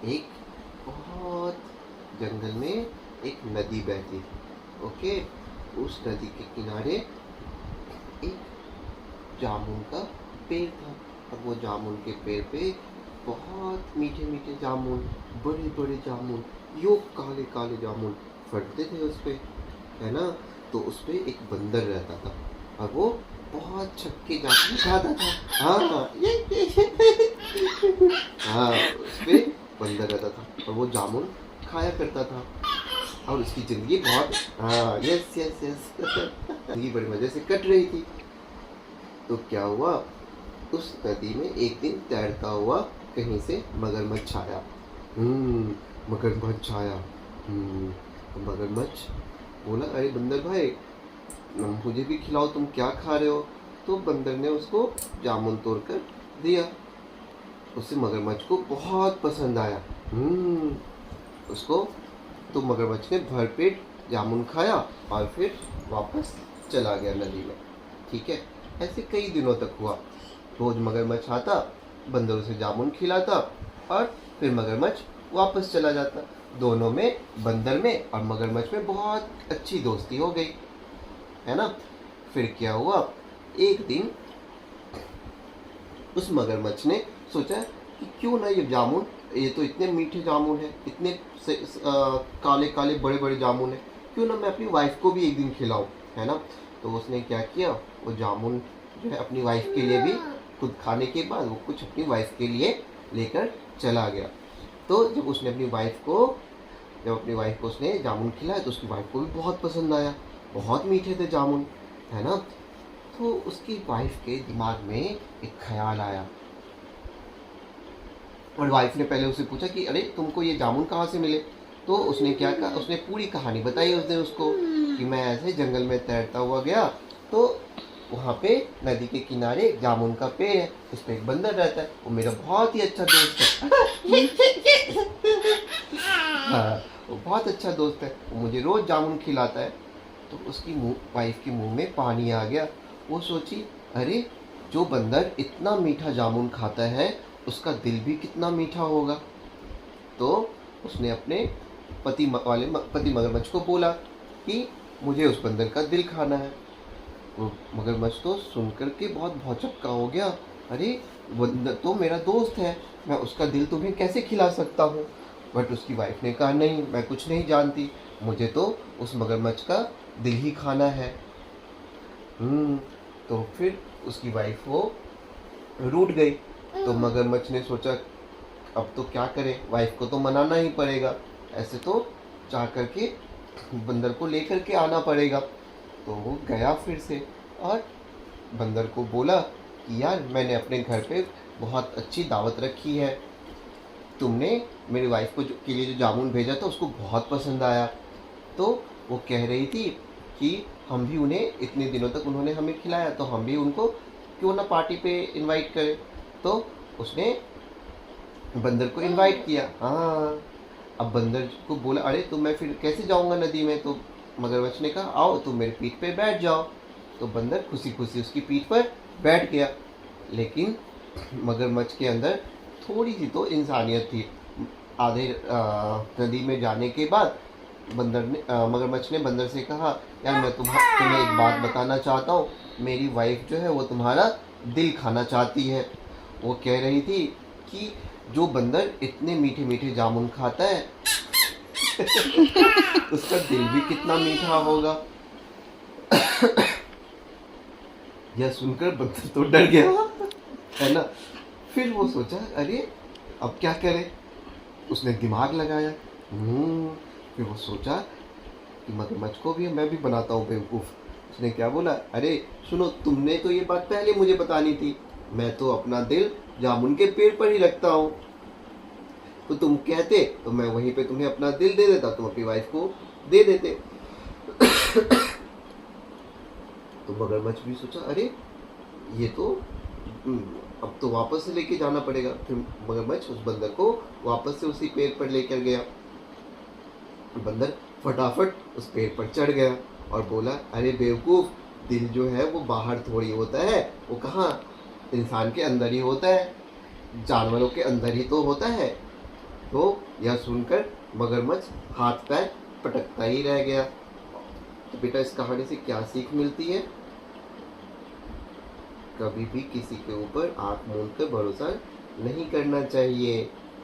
एक बहुत जंगल में एक नदी बहती थी। ओके, उस नदी के किनारे एक जामुन का पेड़ था। और वो जामुन के पेड़ पे बहुत मीठे मीठे जामुन, बड़े बड़े जामुन, यो काले काले जामुन फटते थे उस पे, है ना। तो उस पे एक बंदर रहता था और वो बहुत छक्के जामुन खाता था। हाँ हाँ, उस पे बंदर रहता था और वो जामुन खाया करता था। और उसकी जिंदगी बहुत, हाँ, यस यस यस जिंदगी बड़े मजे से कट रही थी। तो क्या हुआ, उस नदी में एक दिन तैरता हुआ कहीं से मगरमच्छ आया। मगरमच्छ आया। तो मगरमच्छ बोला, अरे बंदर भाई, मुझे भी खिलाओ, तुम क्या खा रहे हो। तो बंदर ने उसको जामुन तोड़कर दिया। उससे मगरमच्छ को बहुत पसंद आया। उसको तो मगरमच्छ ने भरपेट जामुन खाया और फिर वापस चला गया नदी में। ठीक है, ऐसे कई दिनों तक हुआ। रोज मगरमच्छ आता, बंदर उसे जामुन खिलाता और फिर मगरमच्छ वापस चला जाता। दोनों में, बंदर में और मगरमच्छ में बहुत अच्छी दोस्ती हो गई, है ना। फिर क्या हुआ, एक दिन उस मगरमच्छ ने सोचा कि क्यों ना ये जामुन, ये तो इतने मीठे जामुन है, इतने काले काले बड़े बड़े जामुन है, क्यों ना मैं अपनी वाइफ को भी एक दिन खिलाऊं, है ना। तो उसने क्या किया, वो जामुन जो है अपनी वाइफ के लिए भी, खुद खाने के बाद वो कुछ अपनी वाइफ के लिए लेकर चला गया। तो जब अपनी वाइफ को उसने जामुन खिलाया तो उसकी वाइफ को भी बहुत पसंद आया। बहुत मीठे थे जामुन, है ना। तो उसकी वाइफ के दिमाग में एक ख्याल आया और वाइफ ने पहले उससे पूछा कि अरे तुमको ये जामुन कहाँ से मिले। तो उसने क्या कहा, उसने पूरी कहानी बताई उस दिन उसको कि मैं ऐसे जंगल में तैरता हुआ गया, तो वहाँ पे नदी के किनारे जामुन का पेड़ है, उस पर एक बंदर रहता है, वो मेरा बहुत ही अच्छा दोस्त है। हाँ, वो बहुत अच्छा दोस्त है, वो मुझे रोज जामुन खिलाता है। तो उसकी वाइफ के मुंह में पानी आ गया। वो सोची, अरे जो बंदर इतना मीठा जामुन खाता है उसका दिल भी कितना मीठा होगा। तो उसने अपने पति मगरमच्छ को बोला कि मुझे उस बंदर का दिल खाना है। वो मगरमच्छ तो सुनकर के बहुत भौचक्का हो गया, अरे बंदर तो मेरा दोस्त है, मैं उसका दिल तुम्हें कैसे खिला सकता हूँ। बट उसकी वाइफ ने कहा, नहीं, मैं कुछ नहीं जानती, मुझे तो उस मगरमच्छ का दिल ही खाना है। तो फिर उसकी वाइफ वो रूठ गई। तो मगरमच्छ ने सोचा अब तो क्या करे, वाइफ को तो मनाना ही पड़ेगा, ऐसे तो चाह करके बंदर को लेकर के आना पड़ेगा। तो वो गया फिर से और बंदर को बोला कि यार, मैंने अपने घर पे बहुत अच्छी दावत रखी है, तुमने मेरी वाइफ को के लिए जो जामुन भेजा था उसको बहुत पसंद आया। तो वो कह रही थी कि हम भी उन्हें, इतने दिनों तक उन्होंने हमें खिलाया, तो हम भी उनको क्यों ना पार्टी पे इनवाइट करें। तो उसने बंदर को इनवाइट किया। हाँ, अब बंदर को बोला, अरे तो मैं फिर कैसे जाऊंगा नदी में। तो मगरमच्छ ने कहा, आओ तुम मेरे पीठ पे बैठ जाओ। तो बंदर खुशी खुशी उसकी पीठ पर बैठ गया। लेकिन मगरमच्छ के अंदर थोड़ी सी तो इंसानियत थी। आधे नदी में जाने के बाद मगरमच्छ ने बंदर से कहा, यार मैं तुम्हें एक बात बताना चाहता हूँ, मेरी वाइफ जो है वो तुम्हारा दिल खाना चाहती है। वो कह रही थी कि जो बंदर इतने मीठे मीठे जामुन खाता है उसका दिल भी कितना मीठा होगा। यह सुनकर बंदर तो डर गया, है ना। फिर वो सोचा, अरे अब क्या करे। उसने दिमाग लगाया। फिर वो सोचा कि मगरमच्छ को भी मैं भी बनाता हूँ बेवकूफ़। उसने क्या बोला, अरे सुनो, तुमने तो ये बात पहले मुझे बतानी थी, मैं तो अपना दिल जामुन के पेड़ पर ही रखता हूँ, तो तुम कहते तो मैं वहीं पे तुम्हें अपना दिल दे देता, तुम अपनी वाइफ को दे देते। तो मगरमच्छ भी सोचा, अरे ये तो अब तो वापस से लेके जाना पड़ेगा। फिर मगरमच्छ उस बंदर को वापस से उसी पेड़ पर लेकर गया। बंदर फटाफट उस पेड़ पर चढ़ गया और बोला, अरे बेवकूफ़, दिल जो है वो बाहर थोड़ी होता है, वो कहाँ, इंसान के अंदर ही होता है, जानवरों के अंदर ही तो होता है। तो यह सुनकर मगरमच्छ हाथ पैर पटकता ही रह गया। तो बेटा इस कहानी से क्या सीख मिलती है? कभी भी किसी के ऊपर आंख मूंद कर भरोसा नहीं करना चाहिए।